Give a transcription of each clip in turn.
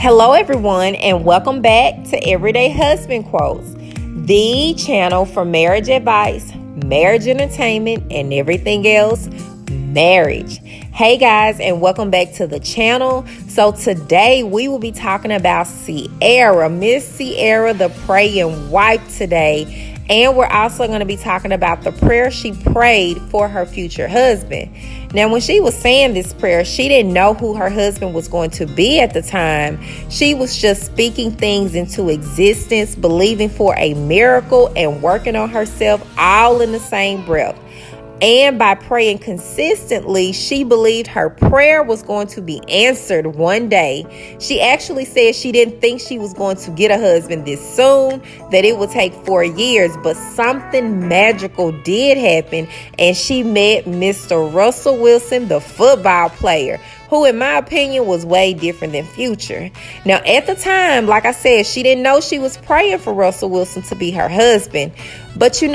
Hello, everyone, and welcome back to Everyday Husband Quotes, the channel for marriage advice, marriage entertainment, and everything else marriage. Hey guys, and welcome back to the channel. So today we will be talking about Ciara, Miss Ciara, the praying wife today. And we're also going to be talking about the prayer she prayed for her future husband. Now, when she was saying this prayer, she didn't know who her husband was going to be at the time. She was just speaking things into existence, believing for a miracle, and working on herself all in the same breath. And by praying consistently, she believed her prayer was going to be answered one day. She actually said she didn't think she was going to get a husband this soon, that it would take 4 years, but something magical did happen, and she met Mr. Russell Wilson, the football player, who in my opinion was way different than Future. Now at the time, like I said, she didn't know she was praying for Russell Wilson to be her husband. But she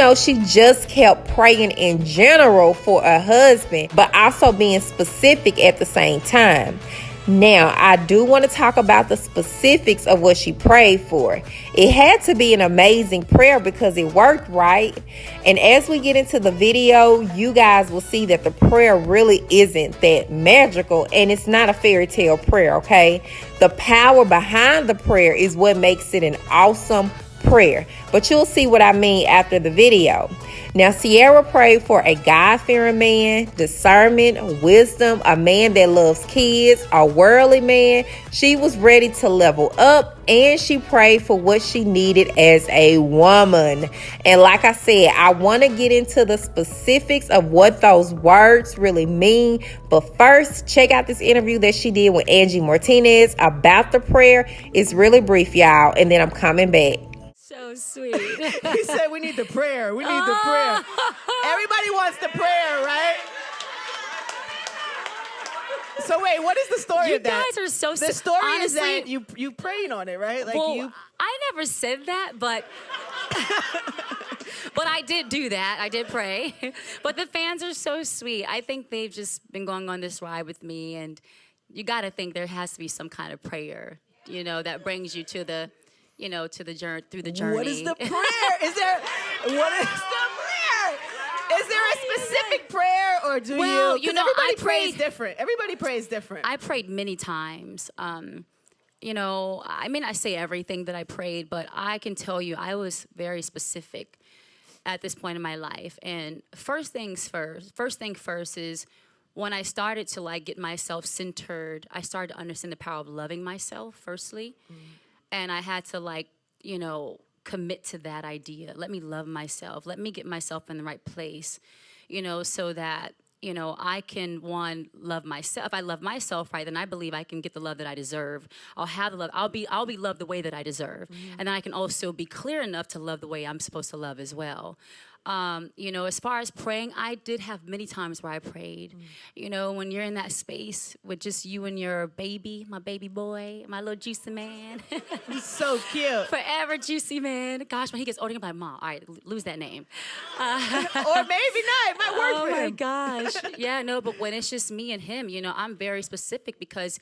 just kept praying in general for a husband, but also being specific at the same time. Now, I do want to talk about the specifics of what she prayed for. It had to be an amazing prayer because it worked, right? And as we get into the video, you guys will see that the prayer really isn't that magical, and it's not a fairy tale prayer, okay? The power behind the prayer is what makes it an awesome prayer. But you'll see what I mean after the video. Now, Ciara prayed for a God-fearing man, discernment, wisdom, a man that loves kids, a worldly man. She was ready to level up, and she prayed for what she needed as a woman. And like I said, I want to get into the specifics of what those words really mean. But first, check out this interview that she did with Angie Martinez about the prayer. It's really brief, y'all, and then I'm coming back. So sweet. He said we need the prayer. We need the prayer. Everybody wants the prayer, right? So wait, what is the story of that? You guys are so The story honestly, is that you prayed on it, right? I never said that, but but I did do that. I did pray. But the fans are so sweet. I think they've just been going on this ride with me, and you got to think there has to be some kind of prayer, that brings you to the to the journey, through the journey. What is the prayer? What is the prayer? Is there a specific prayer, or do you? Everybody prays different. Everybody prays different. I prayed many times. I may not say everything that I prayed, but I can tell you I was very specific at this point in my life. And first thing first is when I started to get myself centered, I started to understand the power of loving myself, firstly. And I had to commit to that idea. Let me love myself. Let me get myself in the right place, so that, I can, love myself. If I love myself right, then I believe I can get the love that I deserve. I'll have the love. I'll be loved the way that I deserve. And then I can also be clear enough to love the way I'm supposed to love as well. As far as praying, I did have many times where I prayed. When you're in that space with just you and your baby, my baby boy, my little juicy man. He's so cute. Forever juicy man. Gosh, when he gets older, I'm like, Mom, all right, lose that name. Or maybe not. It might work for him. Oh my gosh. Yeah, no, but when it's just me and him, I'm very specific because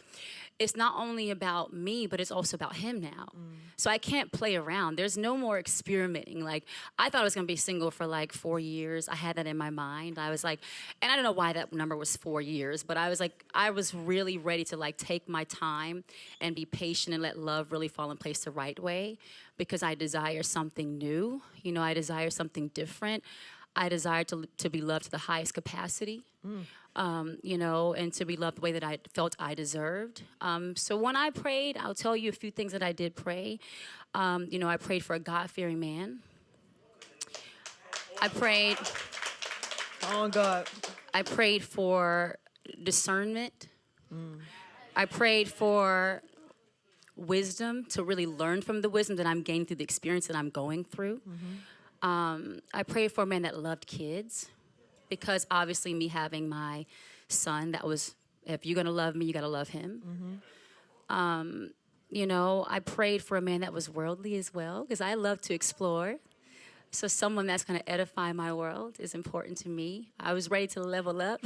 it's not only about me, but it's also about him now. So I can't play around. There's no more experimenting. I thought I was going to be single for 4 years. I had that in my mind. I was and I don't know why that number was 4 years, but I was really ready to take my time and be patient and let love really fall in place the right way, because I desire something new. I desire something different. I desire to be loved to the highest capacity. And to be loved the way that I felt I deserved. So when I prayed, I'll tell you a few things that I did pray. I prayed for a God-fearing man. I prayed. Oh, God. I prayed for discernment. I prayed for wisdom, to really learn from the wisdom that I'm gaining through the experience that I'm going through. I prayed for a man that loved kids. Because obviously me having my son, that was, if you're going to love me, you got to love him. I prayed for a man that was worldly as well, because I love to explore. So someone that's going to edify my world is important to me. I was ready to level up.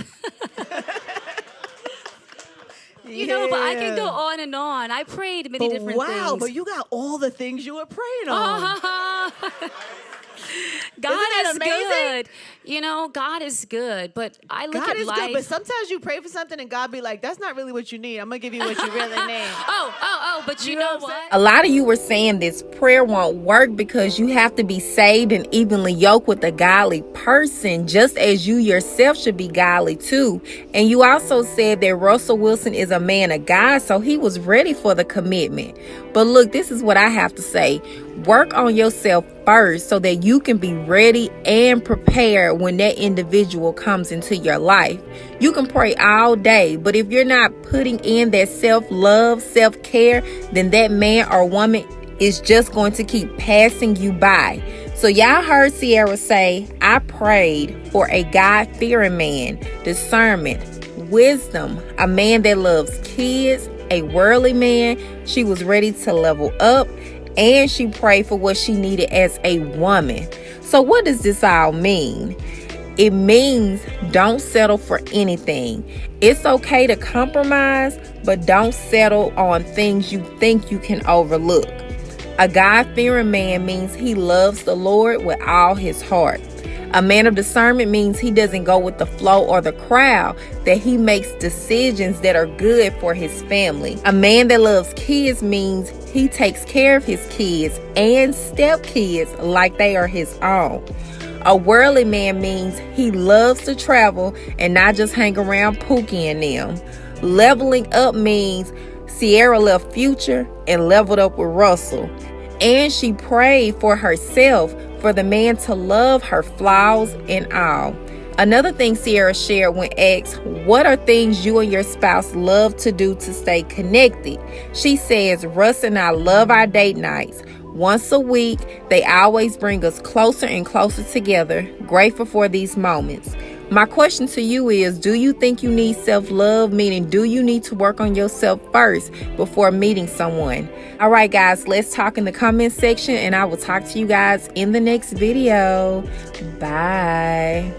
But I can go on and on. I prayed many different things. Wow, but you got all the things you were praying on. God is good. God is good. But I look at life. God is good, but sometimes you pray for something and God be like, that's not really what you need. I'm going to give you what you really need. But you know what? A lot of you were saying this prayer won't work because you have to be saved and evenly yoked with a godly person, just as you yourself should be godly too. And you also said that Russell Wilson is a man of God, so he was ready for the commitment. But look, this is what I have to say. Work on yourself first so that you can be ready and prepared when that individual comes into your life. You can pray all day, but if you're not putting in that self-love, self-care, then that man or woman is just going to keep passing you by. So y'all heard Ciara say, I prayed for a God-fearing man, discernment, wisdom, a man that loves kids, a worldly man. She was ready to level up, and she prayed for what she needed as a woman. So what does this all mean? It means don't settle for anything. It's okay to compromise, but don't settle on things you think you can overlook. A God-fearing man means he loves the Lord with all his heart. A man of discernment means he doesn't go with the flow or the crowd, that he makes decisions that are good for his family. A man that loves kids means he takes care of his kids and stepkids like they are his own. A worldly man means he loves to travel and not just hang around Pookie and them. Leveling up means Ciara left Future and leveled up with Russell. And she prayed for herself, for the man to love her flaws and all. Another thing Ciara shared when asked, what are things you and your spouse love to do to stay connected? She says, Russ and I love our date nights. Once a week, they always bring us closer and closer together. Grateful for these moments. My question to you is, do you think you need self-love? Meaning, do you need to work on yourself first before meeting someone? All right, guys, let's talk in the comment section, and I will talk to you guys in the next video. Bye.